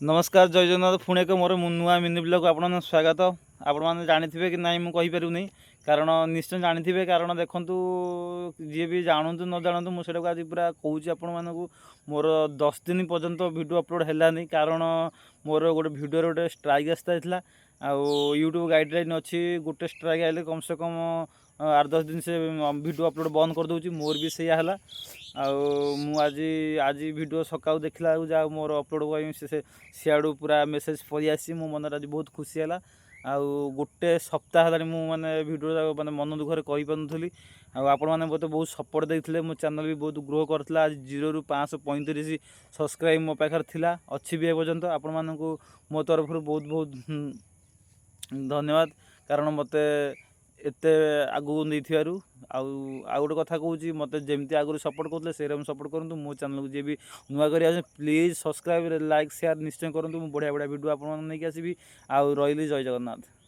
नमस्कार जय जगन्नाथ पुणे को मोर नुआ मिनी ब्लॉग आप स्वागत आपण मैंने जानी कि ना मुझे कारण निश्चय जानी कारण देखूँ जी भी जानतु न जानतु मुझे आज पूरा कौच आपण मानक मोर 10 दिन पर्यंत वीडियो अपलोड है कारण मोर गोटे वीडियो गोटे स्ट्राइक आसता आउ यूट्यूब गाइडलाइन अच्छी गोटे स्ट्राइक आए कम से कम 8-10 दिन से वीडियो अपलोड बंद कर दूँ मोर भी सैया है आज आज वीडियो सका देखला जा मोर अपलोड से सियाड़ू पूरा मेसेज पलि आसी मो मन आज बहुत खुशी है गोटे सप्ताह है मैंने वीडियो मैंने मन दुखरे कही पारुनी आपण मैंने मत बहुत सपोर्ट देते मो चैनल भी बहुत ग्रो करता आज 0 ରୁ 535 सब्सक्राइब मो पाखे थिला अच्छी भी एपर्यंत आपण मानू मो तरफ बहुत बहुत धन्यवाद कारण मत एत आगू नहीं आउ गोटे कथा कहूँ मत जमी आगु सपोर्ट करते से सपोर्ट करूँ मो चैनल को जी भी नुआ कर प्लीज सब्सक्राइब लाइक शेयर निश्चय करूँ बढ़िया बढ़िया वीडियो आप नहीं आसबि आउ रही जय जगन्नाथ।